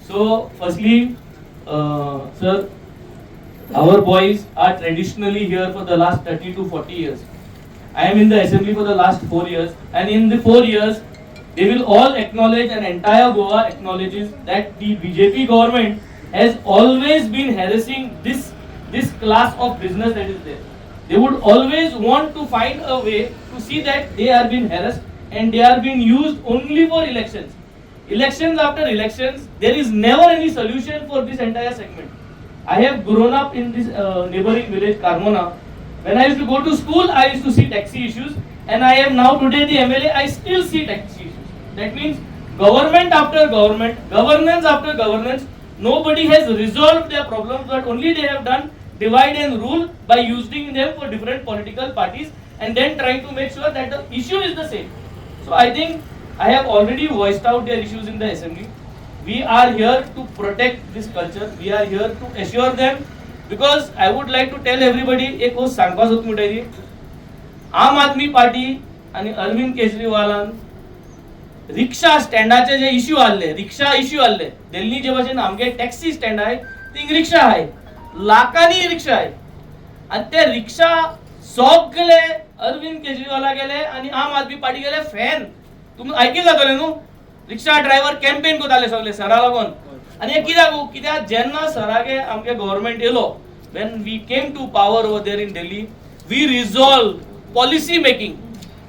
So, firstly, sir, our boys are traditionally here for the last 30 to 40 years. I am in the assembly for the last 4 years, and in the 4 years, they will all acknowledge, and entire Goa acknowledges that the BJP government has always been harassing this class of business that is there. They would always want to find a way to see that they are being harassed and they are being used only for elections. Elections after elections, there is never any solution for this entire segment. I have grown up in this neighboring village, Carmona. When I used to go to school, I used to see taxi issues, and I am now today the MLA, I still see taxi issues. That means government after government, governance after governance, nobody has resolved their problems, but only they have done divide and rule by using them for different political parties and then trying to make sure that the issue is the same. So I think I have already voiced out their issues in the assembly. We are here to protect this culture. We are here to assure them, because I would like to tell everybody एक गोष्ट सांगपास होत मुठायची. आम आदमी party आणि अरविंद केजरीवालान रिक्षा स्टँडाचे जे issue आले, रिक्षा issue आले, दिल्ली जे भाशेन आमगे टॅक्सी स्टँड आहे ती रिक्षा आहे, लाखांनी रिक्षा आहे, आणि ते रिक्षा सगळे अरविंद केजरीवाला गेले आणि आम आदमी पार्टी गेले फॅन. तुम्ही ऐकले जातले न्हू, रिक्षा ड्रायव्हर कॅम्पेन करताले सगळे सरा लागून. आणि हे कित्याक जेन्ना सरागे आमगे government yellow, when we came to power over there in Delhi, we resolved policy making.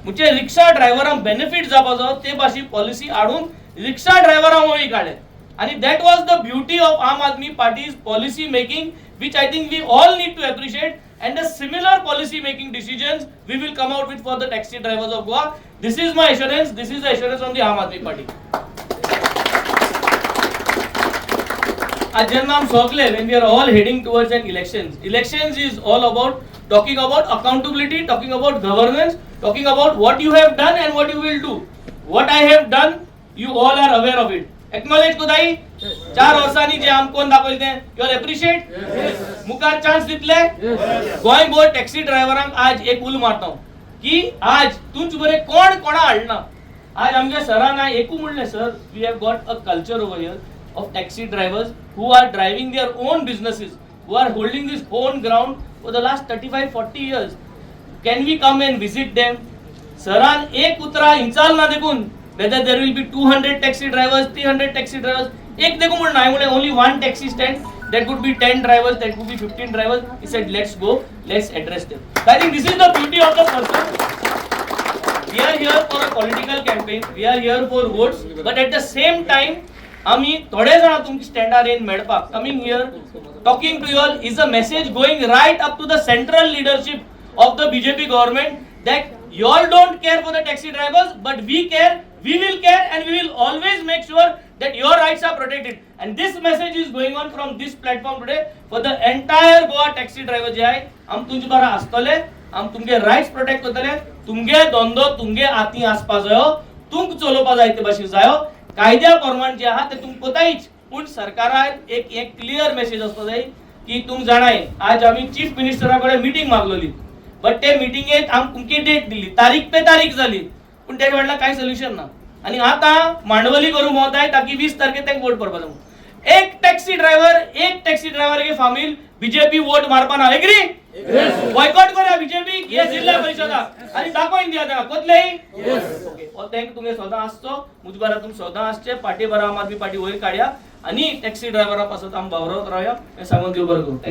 म्हणजे रिक्षा ड्रायव्हरांक बेनिफिट जावपाचो ते भाशी पॉलिसी हाडून रिक्षा ड्रायव्हरांक वळी काडले. आणि that was the beauty of Aam Aadmi Party's policy making, which I think we all need to appreciate. And the similar policy making decisions we will come out with for the taxi drivers of Goa. This is my assurance. This is the assurance from the Aam Aadmi Party. Ajannam Sogle, when we are all heading towards an elections is all about talking about accountability, talking about governance, talking about what you have done and what you will do. What I have done, you all are aware of it. Acknowledge कोदाई 4 वर्षांनी जे आम कोण दाखवले you all appreciate? मुखार chance दितले? Goa board taxi ड्रायव्हरांक आज एक उल मारता की आज तुंच बरे कोण कोणा हाडना. आज आमगे सरान एकू म्हणले, sir, we have got a culture over here of taxi drivers who are driving their own businesses, who are holding this own ground for the last 35-40 years. Can we come and visit them? Saran ek utra इंचाल ना देखून whether there will be 200 taxi drivers, 300 taxi drivers, एक देखो म्हणून नाही म्हणले only one taxi stand, that could be 10 drivers, that could be 15 drivers. He said, let's go, let's address them. I think this is the beauty of the person. We are here for a political campaign, we are here for votes, but at the same time आम्ही थोडे जण तुमची स्टँडार येऊन मेळपाक coming here talking to you all is a message going right up to the central leadership of the BJP government that you all don't care for the taxi drivers, but we care, we will care, and we will always make sure that your rights are protected. And this message is going on from this platform today for the entire Goa taxi driver जे आहे. आम तुमचे बरा आसतले, आम तुमगे rights protect करतले, तुमगे धंदो तुमगे आती आसपा जायो, तुमक चलोवपा जाय ते भाशेन जायो. कायद्या प्रमाण जे आहा ते तुम कोतायच, पण सरकारान एक क्लियर मेसेज असतो जाय की तुम जाणाय आज आम्ही चीफ मिनिस्टराकडे मीटिंग मागलोली, बट ते मीटिंगेत आम तुमकी डेट दिली, तारीख पे तारीख झाली, पण त्या वेळेला काही सोल्युशन ना. आणि आता मांडवली करू महोदय ताकि 20 तारखे तक वोट पडपा जाऊ. एक टॅक्सी ड्रायव्हर के फामील बीजेपी वोट मारपाना एग्री बॉयकॉट करा बीजेपी ये जिल्हा परिषदा आणि दाखवून द्या त्यांना कोतलेही ओके. थँक तुमगे सौदा आसचो मुजबारा तुम सौदा आसचे पार्टी बरा आम आदमी पार्टी वयर काढया आणि टॅक्सी ड्रायव्हरा पासून आम भावरत राहया हे सांगून देव बरं करू. थँक्यू.